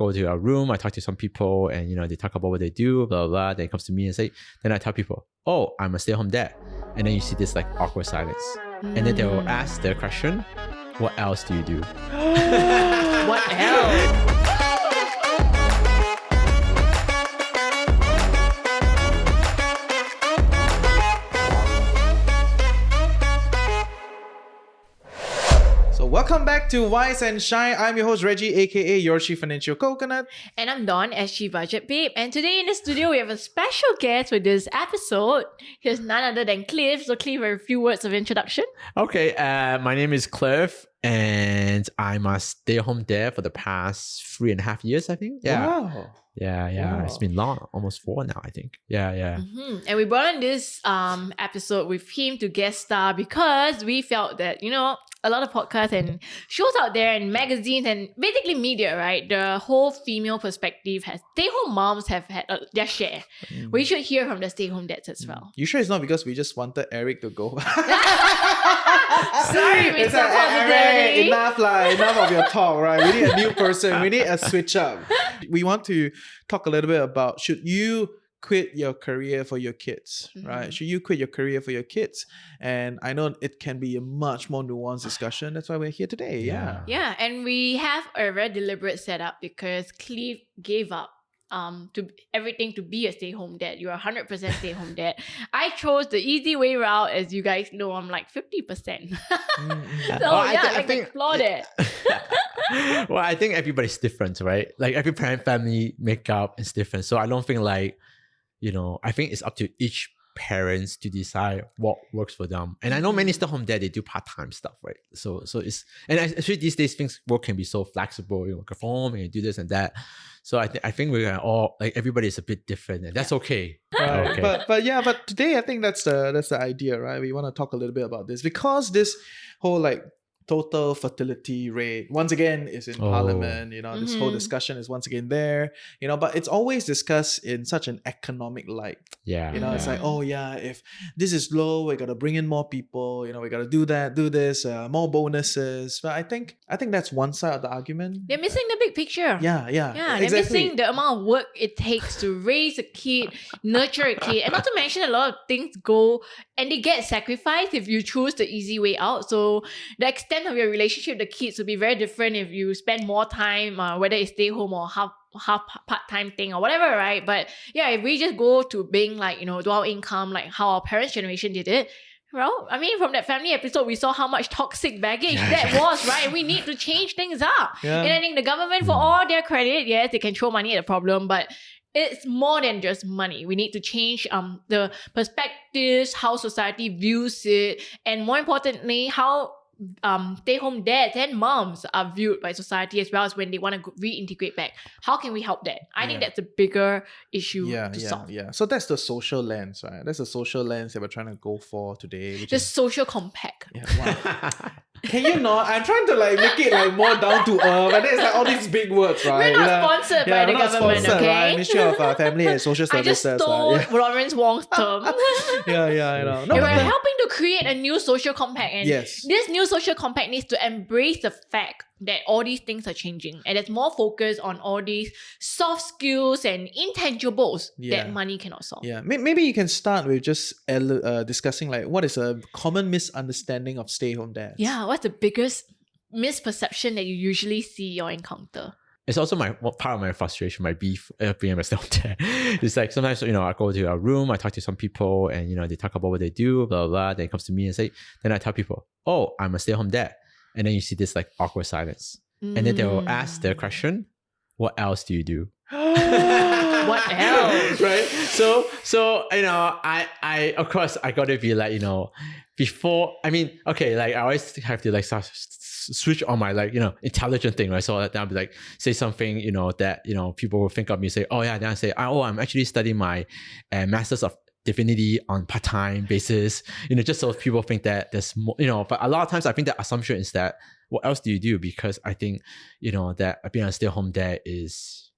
go to a room, I talk to some people and, they talk about what they do, blah, blah, blah. Then it comes to me and then I tell people, oh, I'm a stay-at-home dad. And then you see this like awkward silence. And then they will ask the question, what else do you do? What else? So welcome back to Wise and Shine. I'm your host Reggie, aka your Chief Financial Coconut. And I'm Dawn, SG Budget Babe. And today in the studio, we have a special guest for this episode. He's none other than Cliff. So Cliff, a few words of introduction. Okay, my name is Cliff and I'm a stay-at-home dad for the past 3.5 years, I think. Yeah. Wow. Yeah. Wow. It's been long, almost 4 now, I think. Yeah. Mm-hmm. And we brought on this episode with him to guest star because we felt that, a lot of podcasts and shows out there and magazines and basically media, right? The whole female perspective has stay-home moms have had their share. We should hear from the stay-home dads as well. You sure it's not because we just wanted Eric to go? Sorry, Mr. It's like, Positivity. enough of your talk, right? We need a new person. We need a switch up. We want to talk a little bit about, should you quit your career for your kids, right? Should you quit your career for your kids? And I know it can be a much more nuanced discussion. That's why we're here today. Yeah. Yeah, and we have a very deliberate setup because Cliff gave up to everything to be a stay-home dad. You're 100% stay-home dad. I chose the easy way route. As you guys know, I'm like 50%. I think explore that. Well, I think everybody's different, right? Like every parent family makeup is different. So I don't think I think it's up to each parents to decide what works for them. And I know many stay-at-home dads, they do part-time stuff, right? So it's, and actually these days work can be so flexible. You work at home and you do this and that. So I think we're all, like, everybody is a bit different and that's okay. Right. Okay. But today I think that's the idea, right? We want to talk a little bit about this because this whole total fertility rate once again is in Parliament. This whole discussion is once again there. But it's always discussed in such an economic light. Yeah. It's like, if this is low, we gotta bring in more people. We gotta do that, do this, more bonuses. But I think that's one side of the argument. They're missing the big picture. Yeah, They're exactly. missing the amount of work it takes to raise a kid, nurture a kid, and not to mention a lot of things go and they get sacrificed if you choose the easy way out. So the extent of your relationship with the kids will be very different if you spend more time, whether it's stay home or half part-time thing or whatever, right? But yeah, if we just go to being dual income, like how our parents' generation did it, well, I mean, from that family episode, we saw how much toxic baggage that was, right? And we need to change things up. Yeah. And I think the government, for all their credit, yes, they can throw money at the problem, but it's more than just money. We need to change the perspectives, how society views it, and more importantly, how stay-home dads and moms are viewed by society as well as when they want to reintegrate back. How can we help that? I think that's a bigger issue to solve. Yeah. So that's the social lens, right? That's the social lens that we're trying to go for today. The social compact. Yeah, wow. Can you not? I'm trying to make it more down to earth, and it's all these big words, right? We're not sponsored by the government, okay? Right? Ministry of Family and Social I Services. just stole Lawrence Wong's term. I know. No, We're but helping to create a new social compact, and Yes. this new social compact needs to embrace the fact that all these things are changing, and it's more focused on all these soft skills and intangibles that money cannot solve. Yeah, maybe you can start with just discussing what is a common misunderstanding of stay-home dads. Yeah, what's the biggest misperception that you usually see or encounter? It's also part of my frustration, my beef being a stay-at-home dad. It's like sometimes, I go to a room, I talk to some people and, they talk about what they do, blah, blah, blah. Then it comes to me and then I tell people, oh, I'm a stay-at-home dad. And then you see this awkward silence. And then they will ask the question, what else do you do? What else? Right? So I of course I gotta be before, I always have to switch on my intelligent thing, right? So that I'll be say something, that people will think of me, say, oh yeah, then I say, oh, I'm actually studying my Masters of Divinity on part-time basis, just so people think that there's more, but a lot of times I think the assumption is that what else do you do? Because I think, that being a stay-at-home dad is,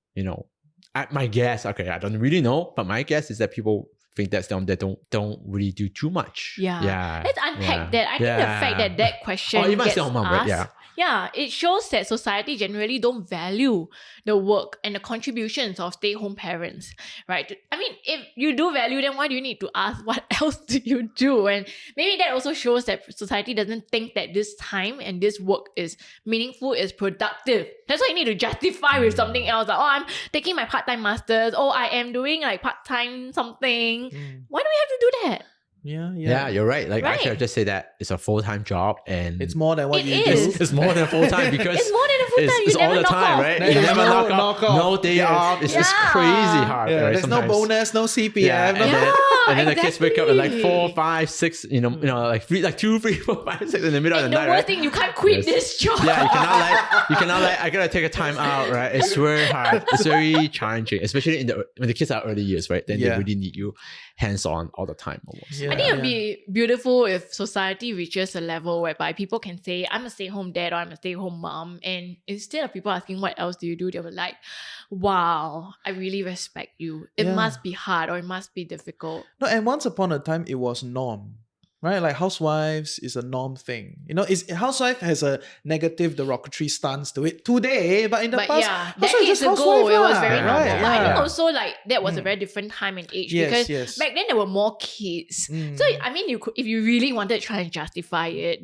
my guess, I don't really know, but my guess is that people think that stay-at-home dad don't really do too much. Yeah. Let's unpack that. I think the fact that question even gets stay-at-home mom, right? asked, Yeah, it shows that society generally don't value the work and the contributions of stay-home parents, right? I mean, if you do value them, why do you need to ask what else do you do? And maybe that also shows that society doesn't think that this time and this work is meaningful, is productive. That's why you need to justify with something else. Like, oh, I'm taking my part-time masters. Oh, I am doing like part-time something. Why do we have to do that? Yeah, you're right. Like Right. actually, I just say that it's a full-time job, and It's more than what It you is. do. it's more than full-time because It's more than a full-time. It's You all never the knock time, off. right? There's You never no knock knock off. off. No day Yes. off. It's just Yeah. crazy hard. Yeah, right? there's Sometimes. no bonus, no CPF. Yeah, and no then, Yeah, and then the kids wake up at like 4, exactly. 5, 6. You know, like 2, 3, 4, 5, 6 in the middle of And the the night. worst Right? thing, you can't quit Yes. this job. Yeah, you cannot like I gotta take a time out, right? It's very hard. It's very challenging, especially when the kids are early years, right? Then they Yeah. really need you hands on all the time almost. Yeah. I think it'd be beautiful if society reaches a level whereby people can say, I'm a stay-home dad or I'm a stay-home mom. And instead of people asking, what else do you do? They were like, wow, I really respect you. It Yeah. must be hard or it must be difficult. No, and once upon a time, it was norm. Right, like housewives is a norm thing. You know, housewife has a negative derogatory stance to it today, but in the But past, yeah, housewife is decades just ago, housewife it was lah, very Yeah, normal. right? But I think Yeah. also like that was a Mm. very different time and age Yes, because yes. back then there were more kids. Mm. So I mean, you could, if you really wanted to try and justify it,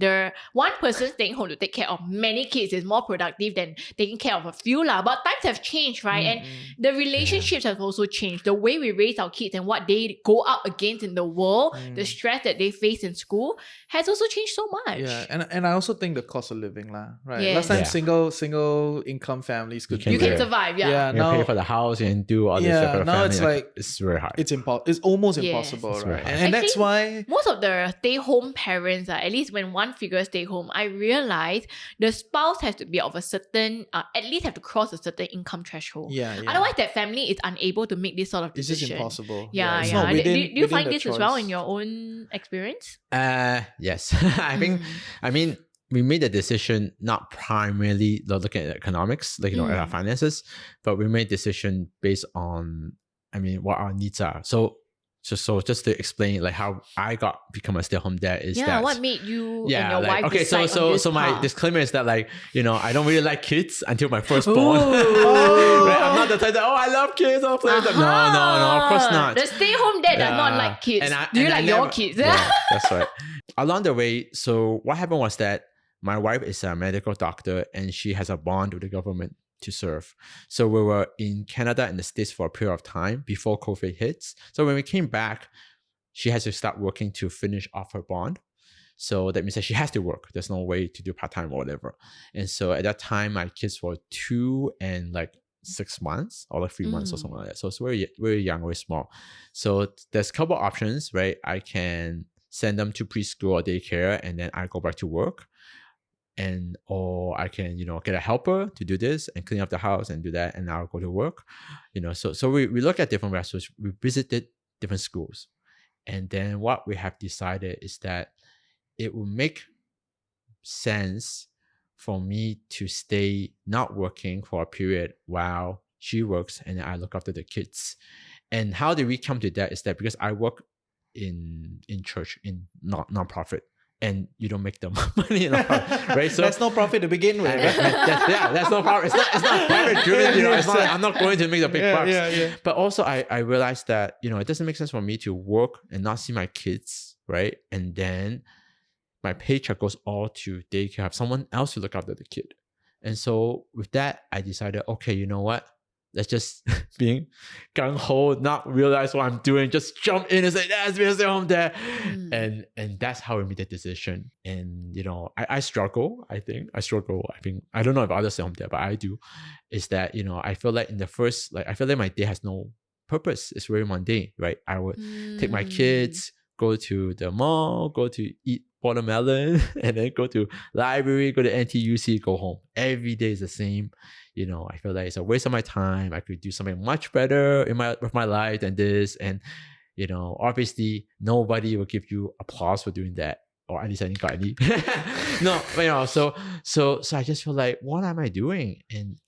one person staying home to take care of many kids is more productive than taking care of a few lah. But times have changed, right? And the relationships have also changed. The way we raise our kids and what they go up against in the world, the stress that they face in school has also changed so much. Yeah, and I also think the cost of living lah, right? Yes. Last time Yeah. single income families could can You do can it. survive, yeah. Yeah, You can pay now for the house and do all this Yeah, stuff for the now family. it's like- it's very hard. it's almost Yes. impossible, It's very right? hard. And that's Actually, why Most of the stay-home parents, at least when one figure stay home, I realize the spouse has to be of a certain, at least have to cross a certain income threshold. yeah. Otherwise, that family is unable to make this sort of it's decision. just impossible. Yeah, It's yeah. not Do within, you within find the this as well choice. in your own experience? Yes. I mean, we made the decision not primarily looking at economics, like, at our finances, but we made decision based on, what our needs are. So just to explain, like how I become a stay-at-home dad is that. What made you and Yeah, your like, wife okay, decide on this so my path? disclaimer is that, like, I don't really like kids until my firstborn. Ooh. Right? I'm not the type that, I love kids, I'll play with them. No, of course not. The stay-home dad does not Yeah. like kids. And Do you and like never- your kids? Yeah, that's right. Along the way, so what happened was that my wife is a medical doctor and she has a bond with the government to serve. So we were in Canada and the States for a period of time before COVID hits. So when we came back, she has to start working to finish off her bond. So that means that she has to work. There's no way to do part-time or whatever. And so at that time, my kids were 2 and like 6 months or like 3 months or something like that. So it's very, very young, very small. So there's a couple of options, right? I can send them to preschool or daycare and then I go back to work. Or I can, get a helper to do this and clean up the house and do that, and I'll go to work. So we look at different restaurants. We visited different schools. And then what we have decided is that it will make sense for me to stay not working for a period while she works and then I look after the kids. And how did we come to that is that because I work in church, in non-profit, and you don't make the money in non-profit, right? So that's no profit to begin with. that's no problem. It's not profit driven. I'm not going to make the big bucks. Yeah. But also, I realized that it doesn't make sense for me to work and not see my kids, right? And then my paycheck goes all to daycare, have someone else to look after the kid. And so with that, I decided, okay, you know what? Let's just being gung-ho, not realize what I'm doing, just jump in and say, that's me, stay home there. And that's how we made the decision. And, I struggle, I think. I don't know if others stay home there, but I do. Is that, I feel like I feel like my day has no purpose. It's very mundane, right? I would take my kids, go to the mall, go to eat watermelon, and then go to library, go to NTUC, go home. Every day is the same. I feel like it's a waste of my time. I could do something much better with my life than this. And, obviously nobody will give you applause for doing that. Or at least I didn't got any. No, but so I just feel like, what am I doing? And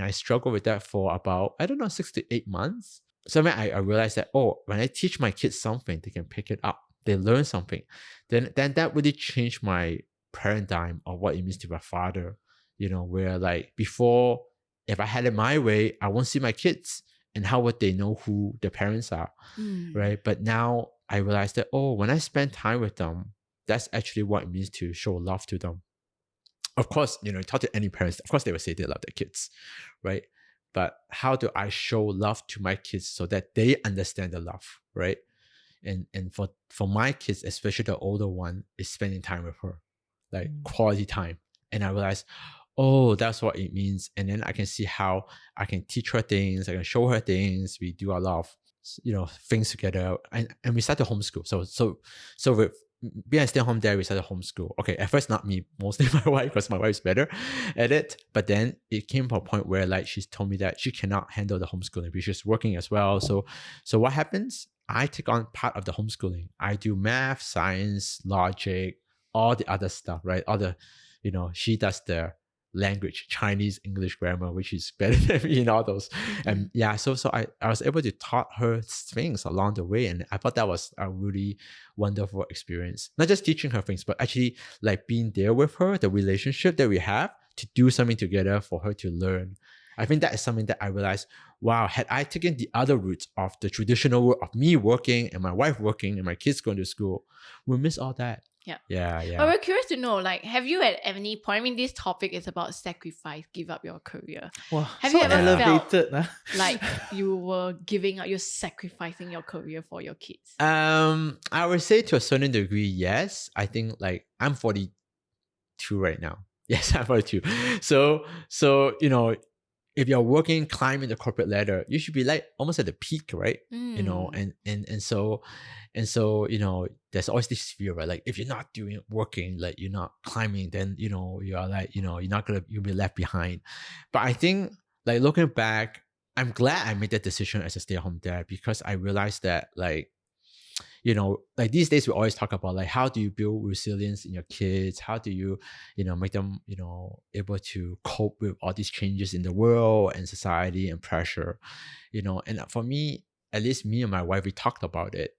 I struggle with that for about, 6 to 8 months. So I realized that, when I teach my kids something, they can pick it up. They learn something. Then that really changed my paradigm of what it means to be a father, where like before, if I had it my way, I won't see my kids, and how would they know who their parents are, right? But now I realized that, when I spend time with them, that's actually what it means to show love to them. Of course, talk to any parents, of course they will say they love their kids, right? But how do I show love to my kids so that they understand the love, right? And for my kids, especially the older one, is spending time with her, like quality time. And I realized, that's what it means. And then I can see how I can teach her things, I can show her things. We do a lot of things together, and we start to homeschool. So with being a stay-at-home dad, we started homeschool. Okay, at first not me, mostly my wife, because my wife's better at it. But then it came to a point where like she's told me that she cannot handle the homeschooling because she's working as well. So what happens? I take on part of the homeschooling. I do math, science, logic, all the other stuff, right? All the, she does the language, Chinese, English grammar, which is better than me in all those. And yeah, so I was able to taught her things along the way. And I thought that was a really wonderful experience. Not just teaching her things, but actually like being there with her, the relationship that we have to do something together for her to learn. I think that is something that I realized, wow, had I taken the other route of the traditional route of me working and my wife working and my kids going to school, we'll miss all that. Yeah. But we're curious to know, like, have you at any point, I mean, this topic is about sacrifice, give up your career. Wow, Have so you ever elevated, felt like you were giving up, you're sacrificing your career for your kids? I would say to a certain degree, yes. I think like I'm 42 right now. Yes, I'm 42. So if you're working, climbing the corporate ladder, you should be like almost at the peak, right? And so there's always this fear, right? Like if you're not working, like you're not climbing, then you're like, you'll be left behind. But I think like looking back, I'm glad I made that decision as a stay-at-home dad, because I realized that like like these days we always talk about like how do you build resilience in your kids, how do you make them able to cope with all these changes in the world and society and pressure, and for me, at least me and my wife, we talked about it,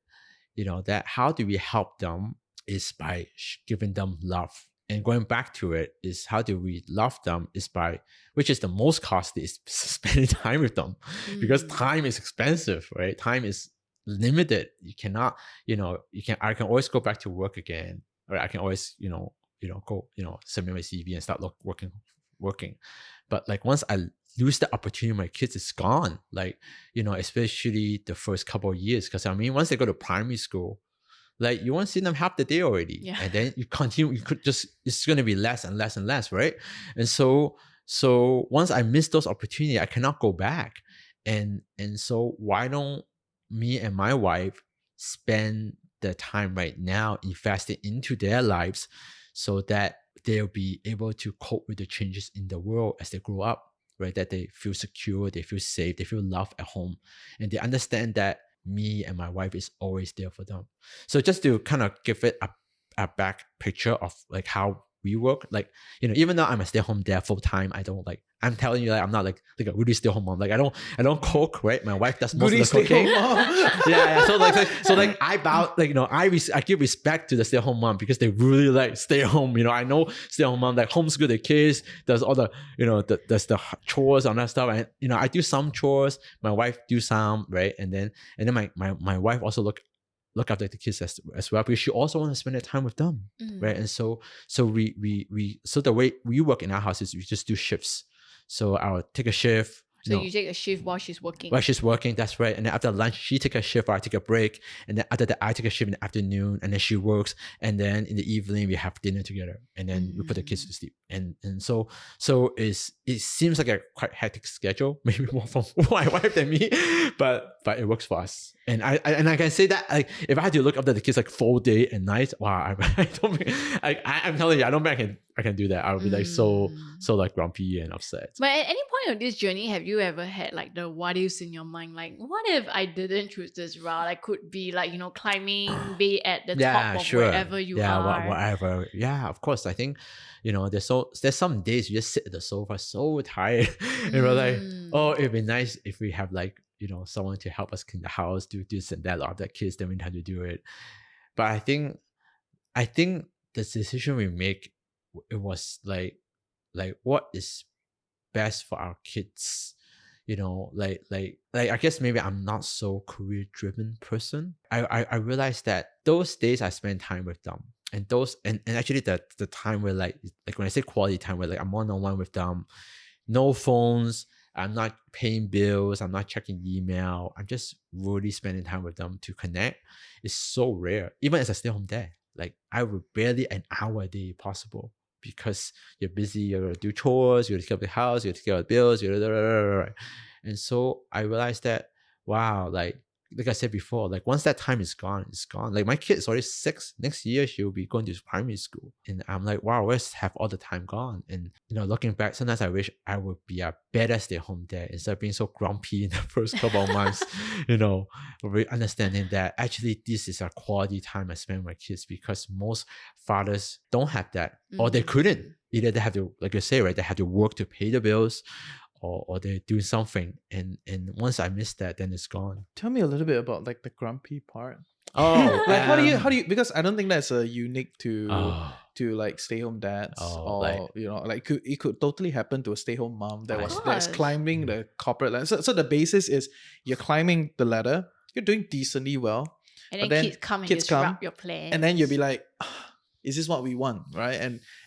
that how do we help them is by giving them love. And going back to it is how do we love them is by, which is the most costly, is spending time with them, because time is expensive, right? Time is limited. You cannot, I can always go back to work again, or I can always, go, submit my CV and start working. But like once I lose the opportunity, my kids is gone. Like, especially the first couple of years, because I mean, once they go to primary school, like you won't see them half the day already. Yeah. And then it's going to be less and less and less, right? And so once I miss those opportunities, I cannot go back. And so why don't me and my wife spend the time right now investing into their lives so that they'll be able to cope with the changes in the world as they grow up, right? That they feel secure, they feel safe, they feel loved at home, and they understand that me and my wife is always there for them. So just to kind of give it a back picture of like how we work, like, even though I'm a stay-at-home dad full time, I don't like, I'm telling you, like, I'm not like a really stay-at-home mom. Like I don't cook, right? My wife does most of the cooking. yeah. So I give respect to the stay-at-home mom because they really like stay home. I know stay-at-home mom like homeschool the kids, does all the does the chores and that stuff, and I do some chores, my wife do some, right? And then my wife also look after the kids as well, because she also wants to spend that time with them, right? And so we so the way we work in our house is we just do shifts. So I'll take a shift. So you take a shift while she's working. While she's working, that's right. And then after lunch, she take a shift, or I take a break. And then after that, I take a shift in the afternoon, and then she works. And then in the evening, we have dinner together, and then we put the kids to sleep. And so it seems like a quite hectic schedule, maybe more from my wife than me, but it works for us. And I can say that, like, if I had to look after the kids like full day and night, wow, I'm telling you, I don't think I can do that. I would be like so like grumpy and upset. But at any point of this journey, have you ever had like the what ifs in your mind? Like, what if I didn't choose this route? I could be like, climbing, be at the top of wherever you are. Yeah, whatever. Yeah, of course. I think, there's some days you just sit at the sofa so tired. And we're like, oh, it'd be nice if we have like, someone to help us clean the house, do this and that, or the kids, then we have to do it. But I think the decision we make it was like what is best for our kids, like I guess maybe I'm not so career driven person. I realized that those days I spend time with them, and actually the time where like when I say quality time, where like I'm one-on-one with them, no phones, I'm not paying bills, I'm not checking email, I'm just really spending time with them to connect, is so rare. Even as a stay-home dad, like I would barely an hour a day possible, because you're busy, you're gonna do chores, you're gonna take care of the house, you're gonna take care of the bills, and so I realized that, wow, like I said before, like once that time is gone, it's gone. Like my kid is already 6. Next year she'll be going to primary school, and I'm like, wow, where's have all the time gone? And looking back, sometimes I wish I would be a better stay-home dad instead of being so grumpy in the first couple of months. Really understanding that actually this is a quality time I spend with my kids, because most fathers don't have that, or they couldn't. Either they have to, like you say, right, they have to work to pay the bills, or they're doing something, and once I miss that, then it's gone. Tell me a little bit about like the grumpy part. Oh, Like how do you, because I don't think that's a unique to oh, like stay home dads, Oh, or like- it could totally happen to a stay home mom that Of that's course. climbing the corporate ladder. So the basis is you're climbing the ladder, you're doing decently well, And but then then kids come and kids come, disrupt your plans. and then you'll be like, "Ah, is this what we want?" Right?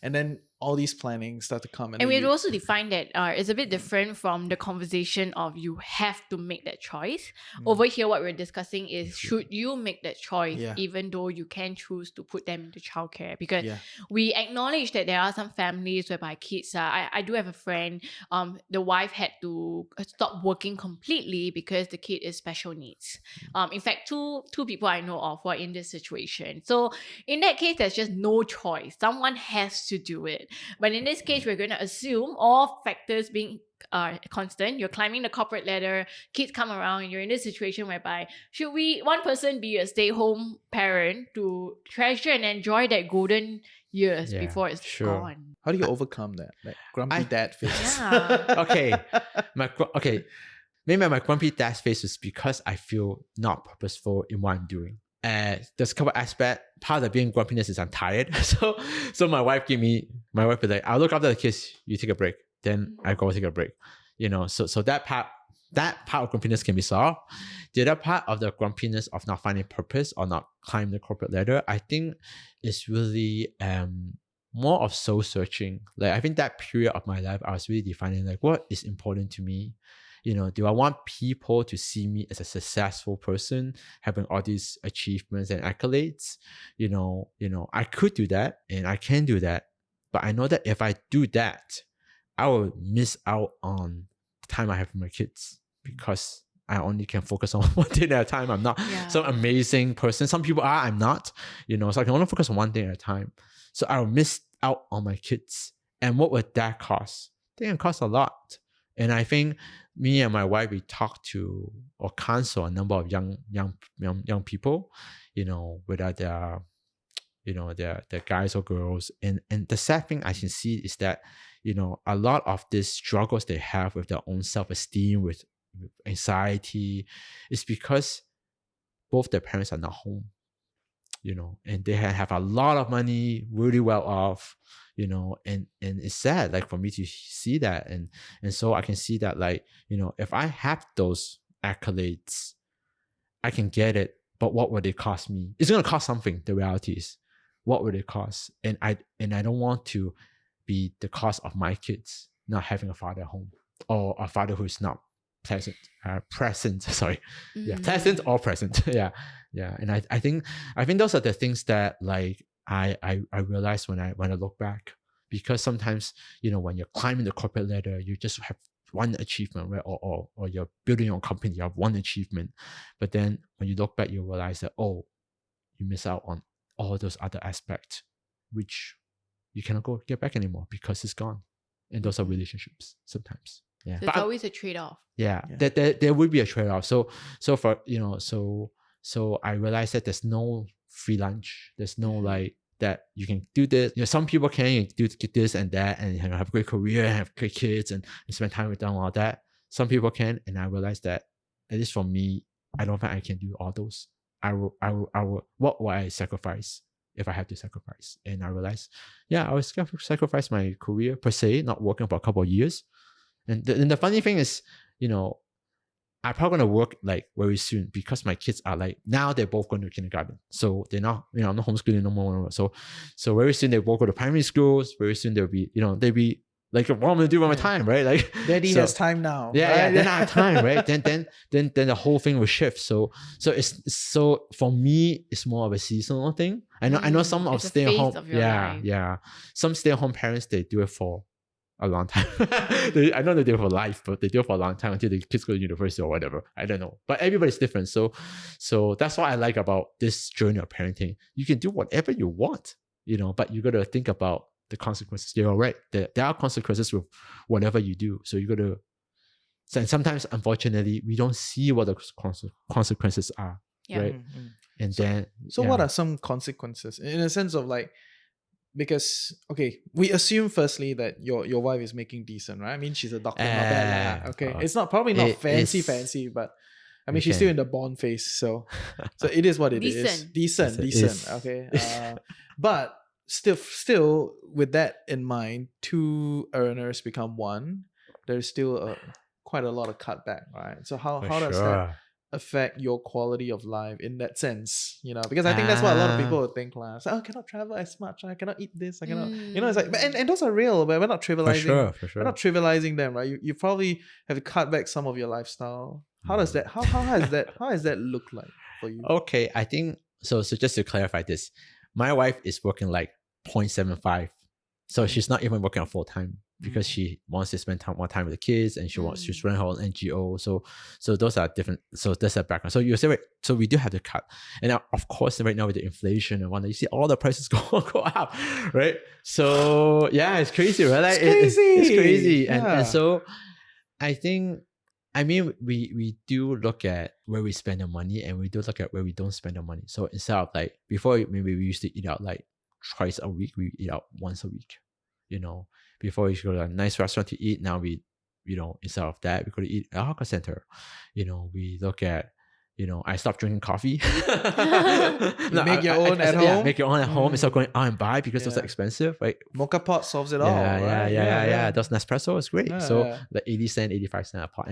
And then all these plannings start to come, And then we'd you- also define that it's a bit different from the conversation of you have to make that choice. Over here, what we're discussing is should you make that choice, Yeah. even though you can choose to put them into childcare? Because yeah, we acknowledge that there are some families whereby kids are. I do have a friend. The wife had to stop working completely because the kid is special needs. In fact, two people I know of who are in this situation. So in that case, there's just no choice. Someone has to do it. But in this case, we're going to assume all factors being constant. You're climbing the corporate ladder, kids come around, and you're in this situation whereby should one person be a stay-home parent to treasure and enjoy that golden years Yeah, before it's sure. gone? how do you overcome that, like grumpy dad face? Yeah. Okay, maybe my grumpy dad face is because I feel not purposeful in what I'm doing. There's a couple aspects. Part of being grumpiness is I'm tired. So my wife be like, I'll look after the kids, you take a break. Then I go take a break. So that part of grumpiness can be solved. The other part of the grumpiness of not finding purpose or not climbing the corporate ladder, I think is really more of soul searching. Like I think that period of my life, I was really defining like what is important to me. Do I want people to see me as a successful person, having all these achievements and accolades? I could do that and I can do that. But I know that if I do that, I will miss out on the time I have with my kids, because I only can focus on one thing at a time. I'm not some amazing person. Some people are, I'm not, so I can only focus on one thing at a time. So I will miss out on my kids. And what would that cost? I think it costs a lot. And I think me and my wife, we talk to or counsel a number of young people, whether they're guys or girls. And the sad thing I can see is that, a lot of these struggles they have with their own self-esteem, with anxiety, is because both their parents are not home, and they have a lot of money, really well off, and it's sad, like for me to see that. And so I can see that, like, if I have those accolades, I can get it, but what would it cost me? It's going to cost something. The reality is, what would it cost? And I don't want to be the cost of my kids not having a father at home, or a father who is not present. Sorry. Yeah. Pleasant or present. Yeah. And I think those are the things that, like, I realized when I look back, because sometimes, when you're climbing the corporate ladder, you just have one achievement, right? Or you're building your company, you have one achievement. But then when you look back, you realize that, oh, you miss out on all those other aspects, which you cannot go get back anymore because it's gone. And those are relationships sometimes. Yeah. So it's always a trade-off. Yeah. There will be a trade-off. So for, so I realized that there's no free lunch. There's no like that you can do this. Some people can do this and that and have a great career and have great kids and spend time with them and all that. Some people can. And I realized that, at least for me, I don't think I can do all those. What will I sacrifice? if I have to sacrifice. And I realized, yeah, I was sacrifice my career per se, not working for a couple of years. And the funny thing is, I'm probably gonna work like very soon because my kids are like now they're both going to kindergarten, so they're not I'm not homeschooling no more. So very soon they both go to primary schools. Very soon they'll be they'll be like what I'm gonna do with my time, right? Like Daddy has time now. Yeah, right? then I have time, right? then the whole thing will shift. So so for me it's more of a seasonal thing. I know some of It's a stay at phase home, of your life. some stay at home parents they do it for a long time. I know they do it for life, but they do it for a long time until the kids go to university or whatever. I don't know. But everybody's different. So that's what I like about this journey of parenting. You can do whatever you want, but you got to think about the consequences. You're right. There are consequences with whatever you do. So you got to, and sometimes, unfortunately, we don't see what the consequences are, right? Mm-hmm. And so what are some consequences in a sense of like, because okay, we assume firstly that your wife is making decent, right? I mean, she's a doctor, not bad lah. Okay, it's not probably not fancy, but I mean, she's still in the born phase, so it is what it is. Decent. Okay, but still, with that in mind, two earners become one. There's still quite a lot of cutback, right? So how does that affect your quality of life in that sense, because I think that's what a lot of people would think, like, I cannot travel as much, I cannot eat this, I cannot, it's like, and those are real, but we're not trivializing. For sure. We're not trivializing them, right? You probably have to cut back some of your lifestyle. How does that, how has that look like for you? Okay, I think so just to clarify this, my wife is working like 0.75, so she's not even working on full time because she wants to spend more time with the kids, and she's running her own NGO. So those are different. So that's a background. So you say, right, so we do have to cut. And now, of course, right now with the inflation and whatnot, you see all the prices go up, right? So yeah, it's crazy, right? Like, it's crazy. And so I think, I mean, we do look at where we spend the money, and we do look at where we don't spend the money. So instead of like, before, maybe we used to eat out like twice a week, we eat out once a week, Before you go to a nice restaurant to eat, now we, instead of that, we go to eat at a hawker center. We look at, I stopped drinking coffee. Make your own at home. Yeah, make your own at home instead of going out and buy because those are expensive, right? Mocha pot solves it all. Yeah. Those Nespresso is great. So the 80 cent, 85 cent a pot.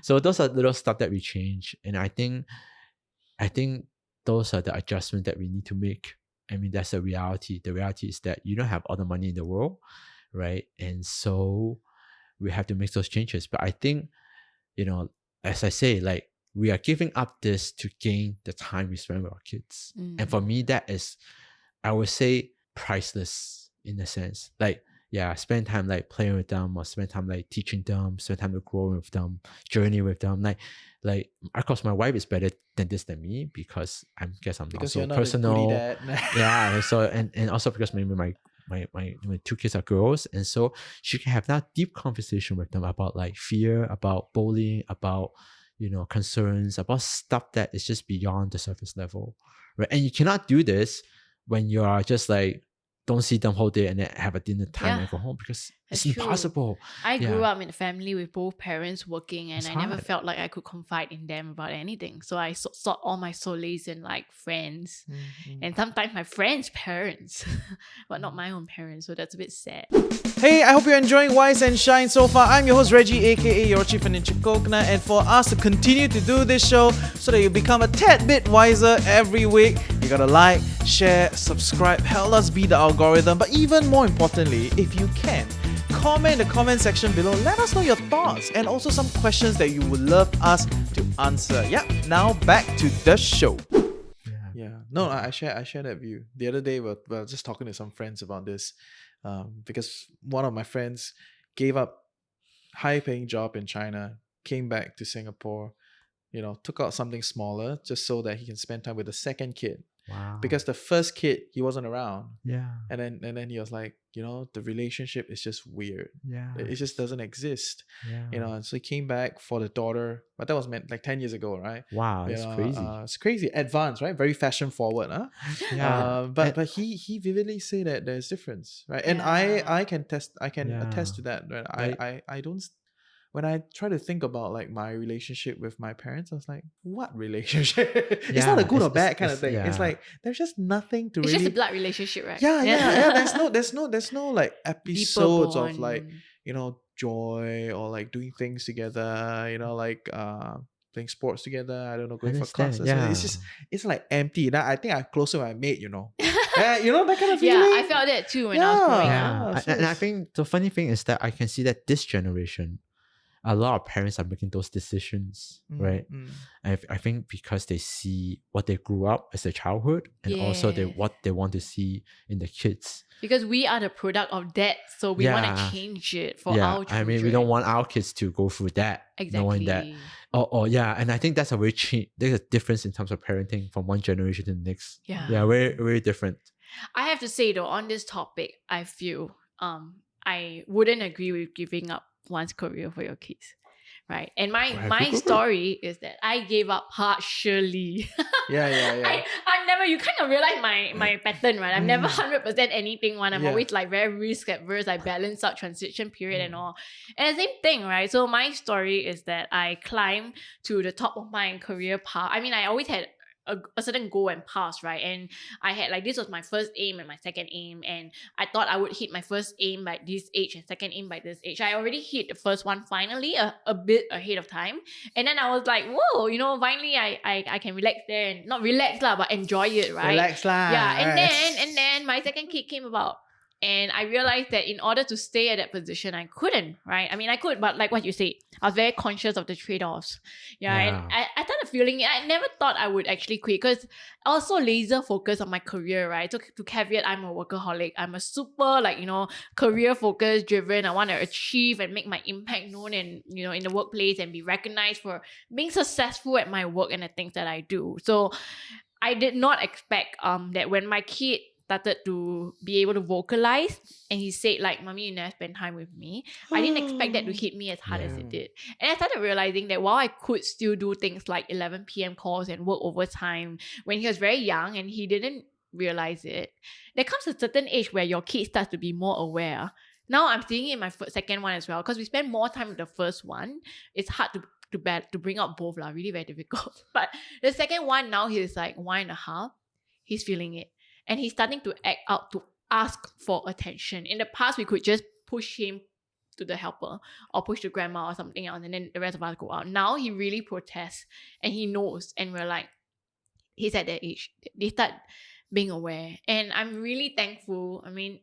So those are little stuff that we change. And I think those are the adjustments that we need to make. I mean, that's the reality. The reality is that you don't have all the money in the world, right? And so we have to make those changes. But I think, as I say, like, we are giving up this to gain the time we spend with our kids. And for me, that is, I would say, priceless in a sense. Like, spend time like playing with them, or spend time like teaching them, spend time to grow with them, journey with them. Like of course, my wife is better than me because I guess I'm because not so you're not personal. A Yeah, so and also because maybe my two kids are girls, and so she can have that deep conversation with them about like fear, about bullying, about concerns, about stuff that is just beyond the surface level, right? And you cannot do this when you are just like don't see them whole day and then have a dinner time and go home, because it's impossible. I grew up in a family with both parents working, and I never hard. felt like I could confide in them about anything. So I sought all my solace in like friends, and sometimes my friends' parents, but not my own parents. So that's a bit sad. Hey, I hope you're enjoying Wise and Shine so far. I'm your host Reggie, aka your Chief Financial Coconut, and for us to continue to do this show so that you become a tad bit wiser every week, you gotta like, share, subscribe, help us beat the algorithm. But even more importantly, if you can, comment in the comment section below. Let us know your thoughts and also some questions that you would love us to answer. Yeah, now back to the show. Yeah. No, I share that view. The other day, we were just talking to some friends about this. Because one of my friends gave up high-paying job in China, came back to Singapore, took out something smaller just so that he can spend time with the second kid. Wow. Because the first kid, he wasn't around. Yeah. And then he was like, the relationship is just weird. Yeah. It just doesn't exist. Yeah. And so he came back for the daughter, but that was meant like 10 years ago, right? Wow, it's crazy. It's crazy. Advanced, right? Very fashion forward, huh? Yeah. But he vividly say that there's difference, right? And I can attest to that, right? Right. I don't, when I try to think about like my relationship with my parents, I was like, what relationship? It's Yeah, not a good or it's- bad kind of it's- thing. It's yeah. like there's just nothing to It's really. just a blood relationship, right? Yeah. There's no like episodes of like, bond. you know, joy or like doing things together, you know, like playing sports together, I don't know, going for Understand, classes. yeah. It's like empty. Now I think I'm closer with my mate, you know. Yeah, you know that kind of Yeah, feeling. I felt that too when I was growing Yeah. up. Yeah, so and I it's- think the funny thing is that I can see that this generation, a lot of parents are making those decisions, right? I think because they see what they grew up as a childhood, and also Yes. what they want to see in the kids. Because we are the product of that, so we want Yeah. to change it for Yeah, our children. I mean, we don't want our kids to go through that, knowing that. exactly. Oh, yeah, and I think that's a very there's a difference in terms of parenting from one generation to the next. Yeah. Yeah, very, very different. I have to say though, on this topic, I feel I wouldn't agree with giving up one's career for your kids. Right. And my story is that I gave up partially. yeah. I'm never, you kind of realize my pattern, right? I'm never 100% anything one. I'm Yeah. always like very risk adverse. I balance out transition period and all. And the same thing, right? So my story is that I climbed to the top of my career path. I mean, I always had a certain goal and path, right? And I had like, this was my first aim and my second aim, and I thought I would hit my first aim by this age and second aim by this age. I already hit the first one finally a bit ahead of time, and then I was like, whoa, you know, finally I can relax there, and not relax lah, but enjoy it, right? Relax lah. Yeah, and right. then my second kid came about. And I realized that in order to stay at that position, I couldn't, right? I mean, I could, but like what you said, I was very conscious of the trade-offs. Yeah. And I started feeling it. I never thought I would actually quit because I was so laser focused on my career, right? So to caveat, I'm a workaholic. I'm a super, like, you know, career focused, driven. I want to achieve and make my impact known in, you know, in the workplace and be recognized for being successful at my work and the things that I do. So I did not expect that when my kid started to be able to vocalize and he said like, mommy, you never spend time with me, I didn't expect that to hit me as hard as it did. And I started realizing that while I could still do things like 11 p.m. calls and work overtime when he was very young and he didn't realize it, there comes a certain age where your kid starts to be more aware. Now I'm seeing it in my second one as well, because we spend more time with the first one. It's hard to bring out both lah, really very difficult. But the second one, now he's like 1.5, he's feeling it. And he's starting to act out to ask for attention. In the past, we could just push him to the helper or push the grandma or something else, and then the rest of us go out. Now he really protests and he knows, and we're like, he's at that age. They start being aware. And I'm really thankful. I mean,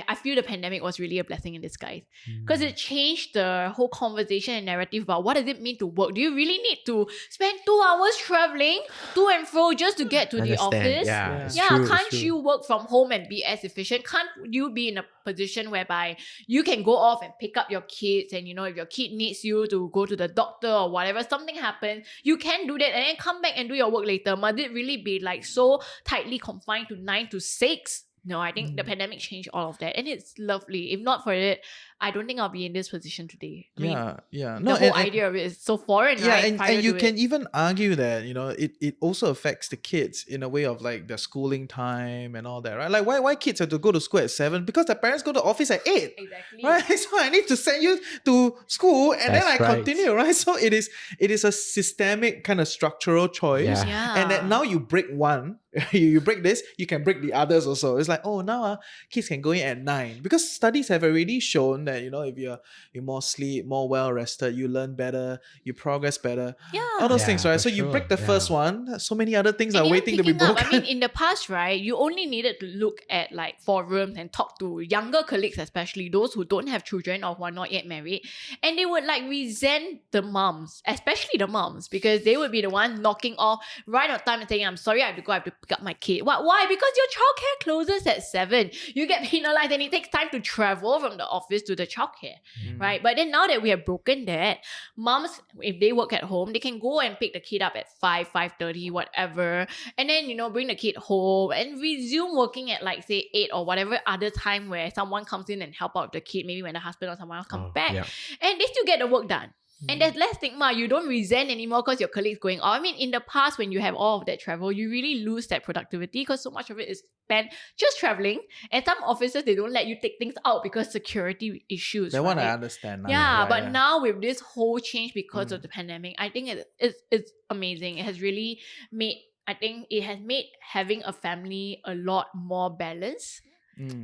I feel the pandemic was really a blessing in disguise because it changed the whole conversation and narrative about what does it mean to work. Do you really need to spend 2 hours traveling to and fro just to get to the office? Yeah. It's Yeah, true, can't it's true. you work from home and be as efficient? Can't you be in a position whereby you can go off and pick up your kids, and you know, if your kid needs you to go to the doctor or whatever, something happens, you can do that and then come back and do your work later. Must it really be like so tightly confined to 9 to 6? No, I think the pandemic changed all of that, and it's lovely. If not for it, I don't think I'll be in this position today. I mean, Yeah. the whole idea of it is so foreign, right? And you can even argue that, you know, it also affects the kids in a way of like their schooling time and all that, right? Like why kids have to go to school at 7? Because their parents go to office at 8. Exactly. Right? So I need to send you to school and then I That's right. continue, right? So it is a systemic kind of structural choice. Yeah. And that now you break one, you break this, you can break the others also. It's like, oh, now kids can go in at 9. Because studies have already shown that, you know, if you're more sleep, more well rested, you learn better, you progress better. Yeah. All those Yeah, things, right? for So you sure, break the first one, so many other things And are even waiting to be picking up, broken. I mean, in the past, right, you only needed to look at like forums and talk to younger colleagues, especially those who don't have children or who are not yet married, and they would like resent the moms, especially the moms, because they would be the ones knocking off right on time and saying, I'm sorry, I have to go, I have to pick up my kid. Why? Because your childcare closes at 7. You get penalized and it takes time to travel from the office to the childcare, right? But then now that we have broken that, moms, if they work at home, they can go and pick the kid up at 5:30, whatever, and then, you know, bring the kid home and resume working at like say 8 or whatever other time where someone comes in and help out the kid, maybe when the husband or someone else comes back, Yeah. and they still get the work done. And there's less stigma. You don't resent anymore because your colleagues going out. I mean, in the past, when you have all of that travel, you really lose that productivity because so much of it is spent just traveling. And some offices, they don't let you take things out because security issues. That one I right? understand. Yeah, but now with this whole change because of the pandemic, I think it's amazing. It has really made, I think it has made having a family a lot more balanced.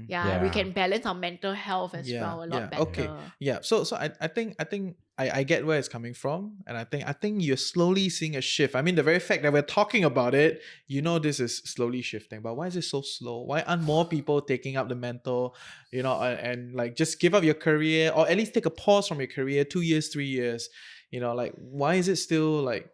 Yeah, we can balance our mental health as well a lot better. Okay. Yeah. So I think I get where it's coming from, and I think you're slowly seeing a shift. I mean, the very fact that we're talking about it, this is slowly shifting. But why is it so slow? Why aren't more people taking up the mental, and like just give up your career or at least take a pause from your career 2 years, 3 years? Like why is it still like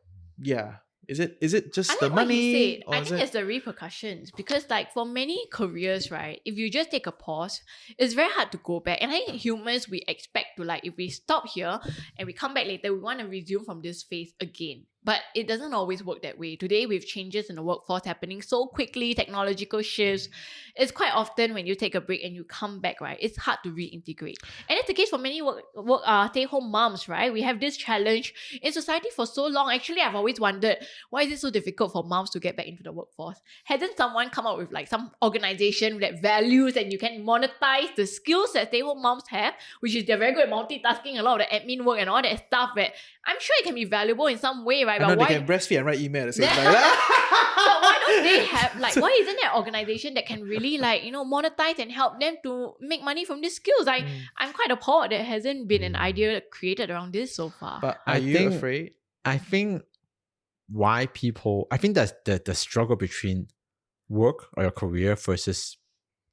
Is it just the money? I think it's the repercussions because like for many careers, right, if you just take a pause, it's very hard to go back. And I think humans, we expect to like, if we stop here and we come back later, we want to resume from this phase again. But it doesn't always work that way. Today, with changes in the workforce happening so quickly, technological shifts, it's quite often when you take a break and you come back, right, it's hard to reintegrate. And it's the case for many stay-home moms, right? We have this challenge in society for so long. Actually, I've always wondered, why is it so difficult for moms to get back into the workforce? Hasn't someone come up with like some organization that values and you can monetize the skills that stay-home moms have, which is they're very good at multitasking, a lot of the admin work and all that stuff that I'm sure it can be valuable in some way, right? I know, they can breastfeed and write email at the same time. But why don't they have like, why isn't there an organization that can really like, monetize and help them to make money from these skills? I'm quite appalled there hasn't been an idea created around this so far. But are you afraid? I think that's the struggle between work or your career versus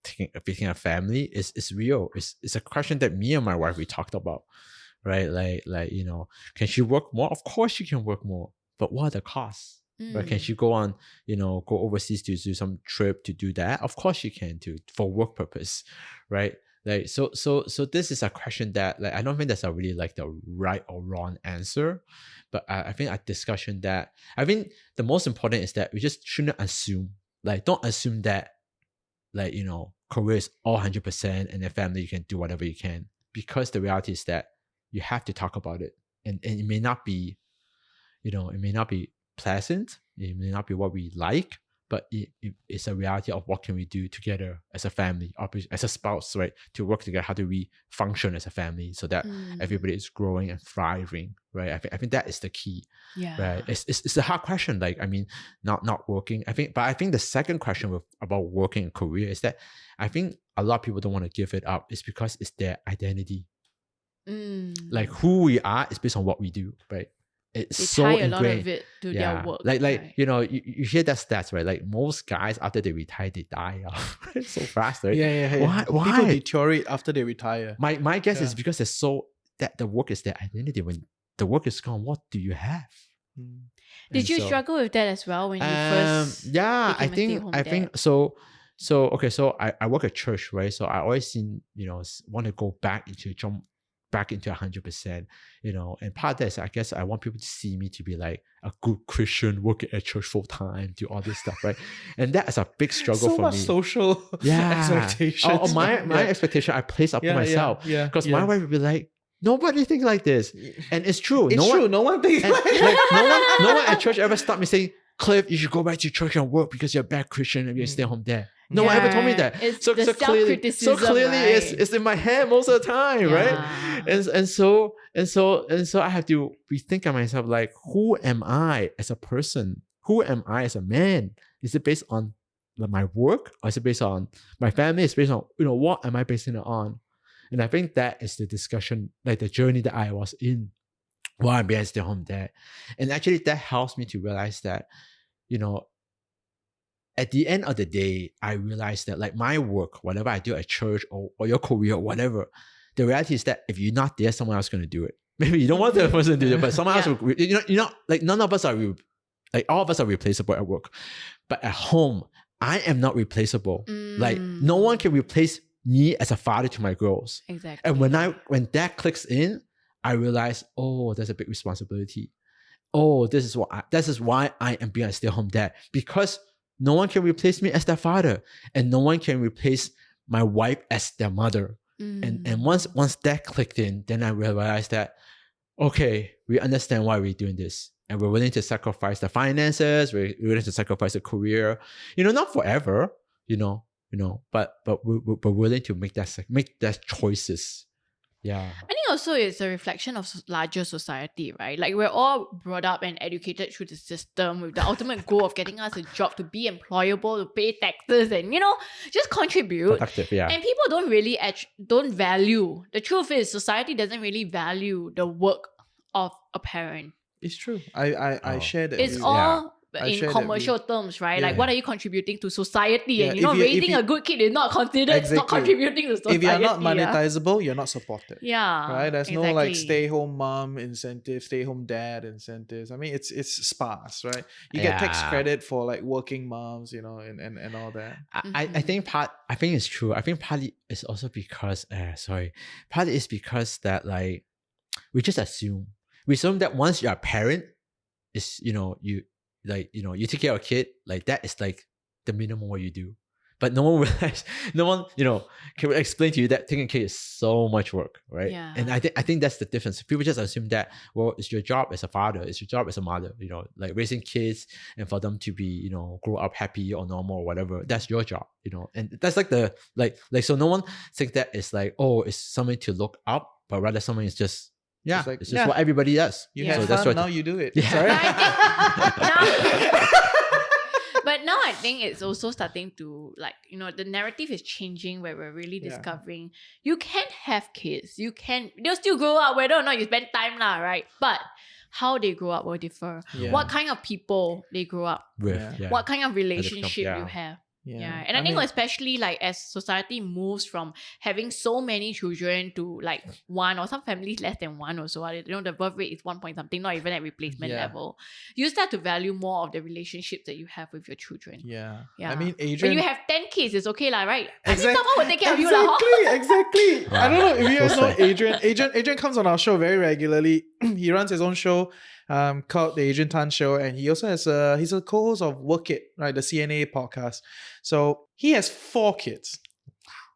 taking a family is real. It's a question that me and my wife, we talked about, right? Like can she work more? Of course she can work more, but what are the costs? Right? Can she go on, go overseas to do some trip to do that? Of course she can too, for work purpose, right? Like so this is a question that like I don't think there's a really like the right or wrong answer, but I think a discussion that I think the most important is that we just shouldn't assume, like don't assume that like career is all 100% and then family you can do whatever you can, because the reality is that you have to talk about it, and it may not be it may not be pleasant, it may not be what we like, but it's a reality of what can we do together as a family, as a spouse, right? To work together, how do we function as a family so that everybody is growing and thriving, right? I think that is the key, right? It's a hard question, like I mean, not working. I think the second question about working and career is that I think a lot of people don't want to give it up. It's because it's their identity. Like who we are is based on what we do, right? It's they so tie ingrained. A lot of it to their work. Like right? you hear that stats, right? Like most guys after they retire, they die off so fast, right? Yeah. Why? People deteriorate after they retire. My guess is because it's so that the work is their identity. When the work is gone, what do you have? Did you struggle with that as well when you first? Yeah, I think so. Okay, so I work at church, right? So I always want to go jump back into 100%, and part of that is I guess I want people to see me to be like a good Christian, working at church full time, do all this stuff, right? And that is a big struggle for me. So much social expectations. My expectation I place upon myself, because my wife would be like, nobody thinks like this, and it's true. No one thinks like that. No one at church ever stopped me saying, Cliff, you should go back to church and work because you're a bad Christian and you stay home there. No one ever told me that. So clearly, right? it's in my head most of the time, right? And so I have to rethink of myself, like, who am I as a person? Who am I as a man? Is it based on my work, or is it based on my family? It's based on what am I basing it on? And I think that is the discussion, like the journey that I was in while I'm being stay home dad. And actually that helps me to realize that, at the end of the day, I realized that like my work, whatever I do at church or your career or whatever, the reality is that if you're not there, someone else is going to do it. Maybe you don't want the person to do it, but someone else will, like none of us are, like all of us are replaceable at work. But at home, I am not replaceable. Like no one can replace me as a father to my girls. Exactly. And when that clicks in, I realize, oh, there's a big responsibility. Oh, this is why I am being a stay-at-home dad, because no one can replace me as their father, and no one can replace my wife as their mother. And once that clicked in, then I realized that, okay, we understand why we're doing this. And we're willing to sacrifice the finances, we're willing to sacrifice the career, not forever, but we're willing to make that choices. Yeah. I think also it's a reflection of larger society, right? Like we're all brought up and educated through the system with the ultimate goal of getting us a job to be employable, to pay taxes and, just contribute. Productive, yeah. And people don't really don't value. The truth is society doesn't really value the work of a parent. It's true. I share that. It's view. all I in share that commercial terms, right? Yeah. Like, what are you contributing to society? Yeah, And if you- raising a good kid is not considered not Exactly. contributing to society. If you're not monetizable, you're not supported. yeah, Right? There's no like exactly. stay-home mom incentive, stay-home dad incentives. I mean, it's sparse, right? You get tax Yeah. credit for like working moms, and all that. I think I think it's true. I think partly it's also because partly it's because that like we just assume that once you're a parent, is you take care of a kid, like that is like the minimum what you do. But no one realizes, no one, can explain to you that taking care is so much work, right? Yeah. And I think that's the difference. People just assume that, well, it's your job as a father, it's your job as a mother, like raising kids and for them to be, grow up happy or normal or whatever. That's your job, And that's like the so no one thinks that it's like, oh, it's something to look up, but rather something is just it's just what everybody does. You Yeah. had So that's fun, what now you do it. Yeah. Sorry. But now I think it's also starting to the narrative is changing where we're really Yeah. discovering you can have kids. They'll still grow up whether or not you spend time right? But how they grow up will differ. Yeah. What kind of people they grow up, With, Yeah. what kind of relationship yeah. you have. Yeah. And I think especially as society moves from having so many children to one, or some families less than one or so, the birth rate is 1 point something, not even at replacement Yeah. level. You start to value more of the relationships that you have with your children. Yeah. Yeah. I mean, When Adrian. you have 10 kids, it's okay right? I mean, Exact- someone will take care of you lah. Exactly. I don't know if you guys So know sad. Adrian. Adrian comes on our show very regularly. He runs his own show called the Adrian Tan Show, and he also has he's a co-host of Work It, right, the CNA podcast. So he has 4 kids.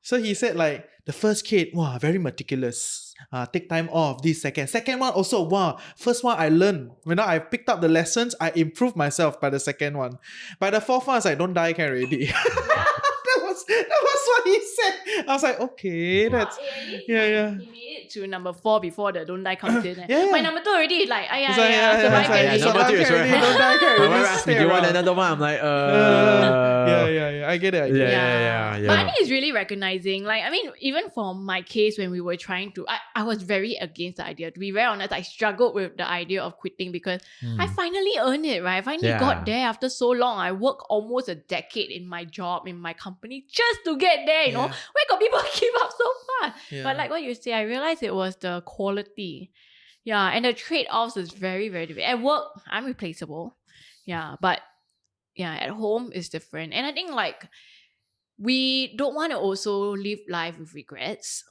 So he said like the first kid, wow, very meticulous. Take time off. This second one also, wow. First one I learned. When I picked up the lessons, I improved myself by the second one. By the fourth one, I was like, don't die can already. That was what he said. I was like, okay, that's yeah. He made it to number 4 before the don't die comes in. Yeah. My number 2 already is like, It's like, yeah, survive it's like, can survive number 2 is can very already, hard. don't die can My already, wife asked me, stay do you want around. another one? I'm like, Yeah. I get it. Yeah. But I think it's really recognizing, even for my case when we were trying to, I was very against the idea. To be very honest, I struggled with the idea of quitting because I finally earned it, right? I finally Yeah. got there after so long. I worked almost a decade in my job, in my company, just to get there, Yeah. Where got people give up so fast? Yeah. But like what you say, I realized it was the quality. Yeah, and the trade-offs is very, very different. At work, I'm replaceable. Yeah, but at home is different. And I think we don't want to also live life with regrets.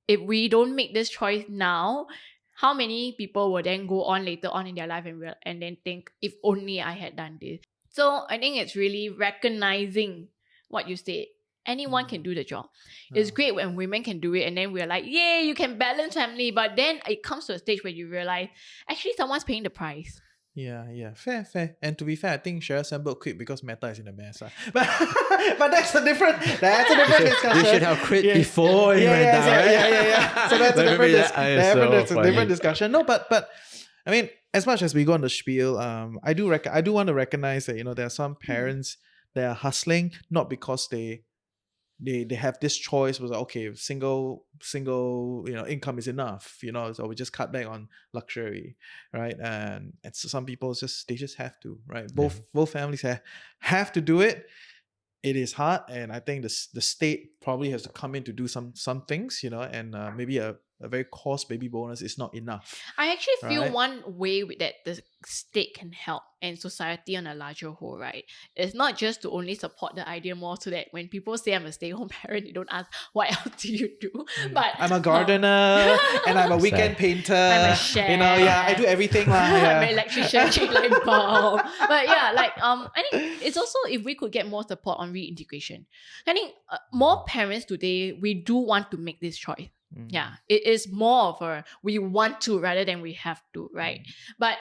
If we don't make this choice now, how many people will then go on later on in their life and then think, if only I had done this. So I think it's really recognizing what you said. Anyone can do the job. It's great when women can do it and then we're like, yay, you can balance family. But then it comes to a stage where you realize, actually someone's paying the price. Yeah. Fair. And to be fair, I think Sheryl Sandberg quit because Meta is in a mess. But that's a different discussion. You should have quit before you went down. Yeah. So that's a different funny. discussion. No, but I mean, as much as we go on the spiel, I do want to recognize that there are some parents that are hustling not because they have this choice was like, okay, single income is enough, so we just cut back on luxury, right? And so some people they just have to, right? Both families have to do it. It is hard, and I think the state probably has to come in to do some things, and maybe a very cost baby bonus is not enough. I actually feel Right. one way that the state can help and society on a larger whole, right? It's not just to only support the idea more so that when people say I'm a stay-home parent, you don't ask, what else do you do? But I'm a gardener and I'm a weekend painter. I'm a chef. I do everything. I'm Yeah. an electrician, check light bulb. But I think it's also if we could get more support on reintegration. I think more parents today, we do want to make this choice. Yeah, it is more of a we want to rather than we have to, right? But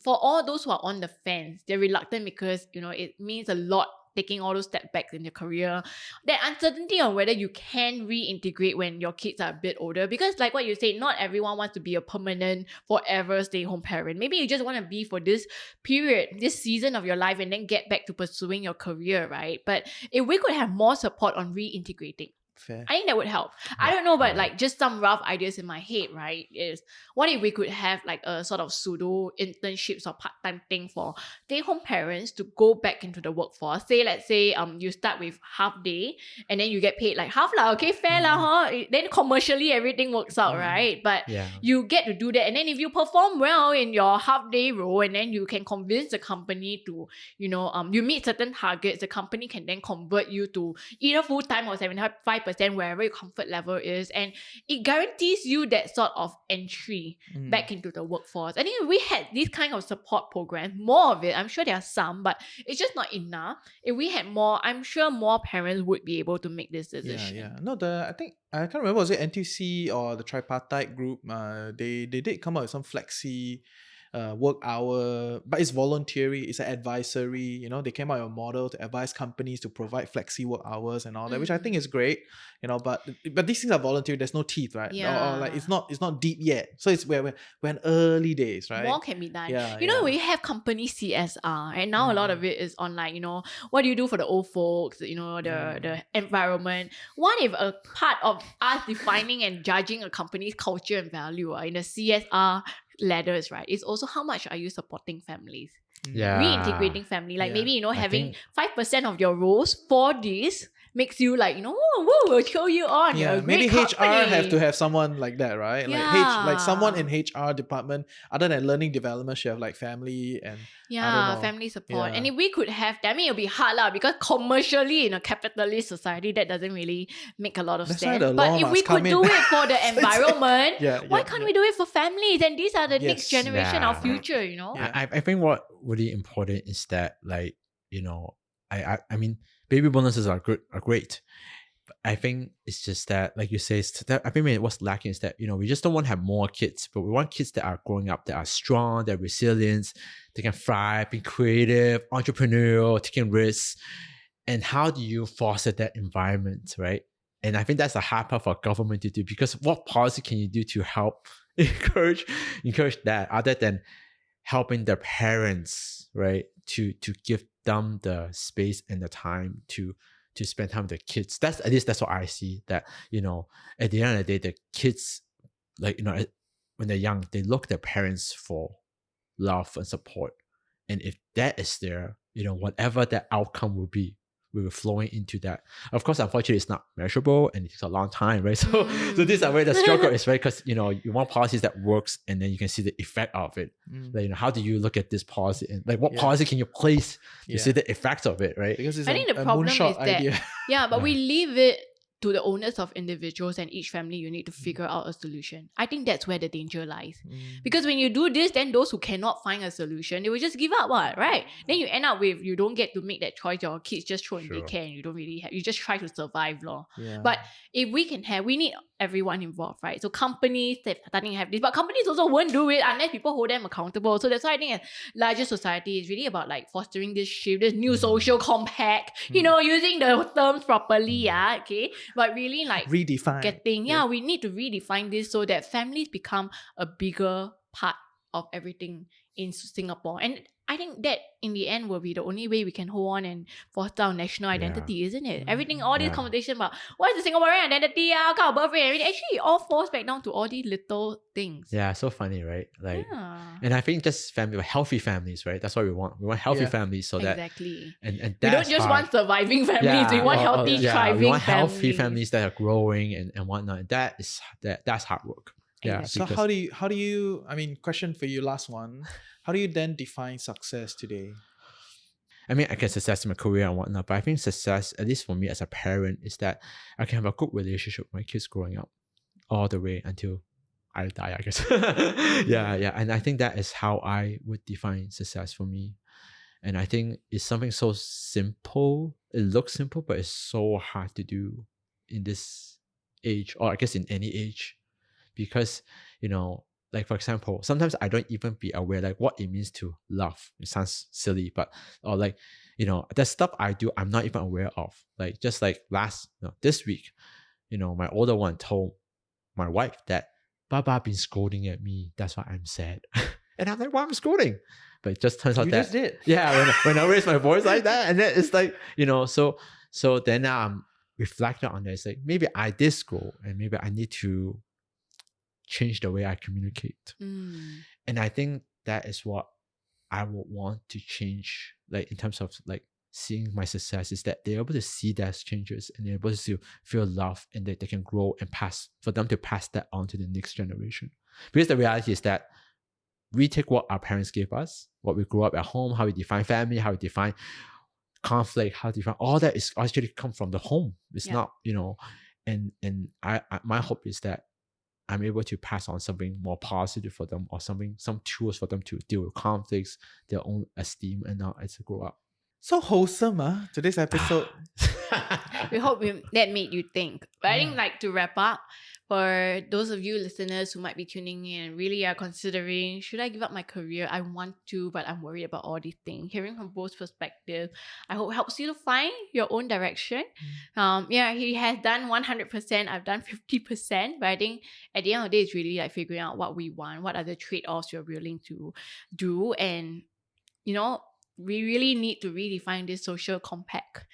for all those who are on the fence, they're reluctant because, it means a lot taking all those step backs in your career. That uncertainty on whether you can reintegrate when your kids are a bit older. Because like what you said, not everyone wants to be a permanent, forever stay-home parent. Maybe you just want to be for this period, this season of your life and then get back to pursuing your career, right? But if we could have more support on reintegrating, Fair. I think that would help. I don't know, but like just some rough ideas in my head, right? Is what if we could have like a sort of pseudo internships or part-time thing for stay-home parents to go back into the workforce. Let's say you start with half day and then you get paid like half lah, okay, fair lah, huh? Then commercially everything works out, right? But you get to do that, and then if you perform well in your half-day role, and then you can convince the company to, you meet certain targets, the company can then convert you to either full-time or 75% wherever your comfort level is, and it guarantees you that sort of entry back into the workforce. I think if we had this kind of support program, more of it, I'm sure there are some, but it's just not enough. If we had more, I'm sure more parents would be able to make this decision. Yeah. No, I think I can't remember, was it NTC or the tripartite group? They did come up with some flexi work hour, but it's voluntary, it's an advisory. They came out with a model to advise companies to provide flexi work hours and all that, which I think is great. But these things are voluntary. There's no teeth, right? Or like it's not deep yet. So it's we're in early days, right? More can be done. Yeah, We have company CSR, and now a lot of it is online. What do you do for the old folks? The environment. What if a part of us defining and judging a company's culture and value in the CSR ladders, right, is also how much are you supporting families? Reintegrating family, like maybe having 5% of your roles for this makes you like we'll cheer you on. Yeah, maybe HR have to have someone like that, right? Like someone in HR department other than learning development should have like family and family support. And if we could have that, I mean it'll be hard lah, because commercially in a capitalist society that doesn't really make a lot of sense. But if we could do it for the environment, why can't we do it for families? And these are the next generation, our future, I think what really important is that, like, I mean, baby bonuses are great. But I think it's just that, like you say, I think what's lacking is that, we just don't want to have more kids, but we want kids that are growing up, that are strong, that are resilient, they can thrive, be creative, entrepreneurial, taking risks. And how do you foster that environment, right? And I think that's a hard part for government to do, because what policy can you do to help encourage that, other than helping the parents, right, to give them the space and the time to spend time with the kids. At least that's what I see. That at the end of the day, the kids, like when they're young, they look at their parents for love and support, and if that is there, whatever that outcome will be, we were flowing into that. Of course, unfortunately, it's not measurable and it takes a long time, right? So this is where the struggle is, right? Because you want policies that works, and then you can see the effect of it. Like, how do you look at this policy, and like what policy can you place to see the effects of it, right? Because it's I think the problem is that idea. but we leave it to the onus of individuals, and each family you need to figure out a solution. I think that's where the danger lies. Because when you do this, then those who cannot find a solution, they will just give up, right? Then you end up with, you don't get to make that choice. Your kids just throw in daycare and you don't really have, you just try to survive, lor. But if we can have, we need everyone involved, right? So companies that starting to have this, but companies also won't do it unless people hold them accountable. So that's why I think a larger society is really about like fostering this shift, this new social compact, using the terms properly, okay? But really like redefine. We need to redefine this so that families become a bigger part of everything in Singapore. And I think that in the end will be the only way we can hold on and foster our national identity, isn't it? Everything, all this conversation about what is the Singaporean identity, what kind of birth rate, everything, actually it all falls back down to all these little things. Yeah, so funny, right? Like, and I think just healthy families, right? That's what we want. We want healthy families, so that and we don't just want surviving families. We want healthy, thriving we want families. healthy families that are growing and whatnot. That's hard work. Yeah. So how do you? I mean, question for you, last one. How do you then define success today? I mean, I can success in my career and whatnot, but I think success, at least for me as a parent, is that I can have a good relationship with my kids growing up all the way until I die, I guess. And I think that is how I would define success for me. And I think it's something so simple. It looks simple, but it's so hard to do in this age, or I guess in any age, because, you know, like for example, sometimes I don't even be aware like what it means to love. It sounds silly, but or like, you know, the stuff I do, I'm not even aware of. Like just like this week, you know, my older one told my wife that Baba been scolding at me. That's why I'm sad. And I'm like, why am I scolding? But it just turns out You that just did. yeah, when I raise my voice like that, and then it's like, you know, so then I'm reflecting on it. It's like maybe I did scold, and maybe I need to change the way I communicate. And I think that is what I would want to change, like in terms of like seeing my success, is that they're able to see those changes and they're able to feel love, and that they can grow and for them to pass that on to the next generation. Because the reality is that we take what our parents gave us, what we grew up at home, how we define family, how we define conflict, how we define all that is actually come from the home. It's not, you know, and I my hope is that I'm able to pass on something more positive for them, or some tools for them to deal with conflicts, their own esteem, and now as they grow up. So wholesome, today's episode. We hope that made you think. But I think, like, to wrap up, for those of you listeners who might be tuning in and really are considering, should I give up my career? I want to, but I'm worried about all these things. Hearing from both perspectives, I hope helps you to find your own direction. He has done 100%, I've done 50%, but I think at the end of the day, it's really like figuring out what we want, what are the trade-offs you're willing to do, and, you know, we really need to redefine this social compact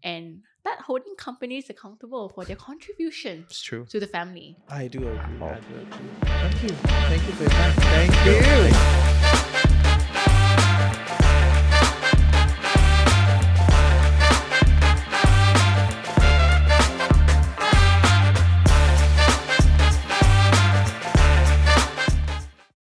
and start holding companies accountable for their contributions It's true. to the family. I do agree. Thank you. Thank you for your time. Thank you.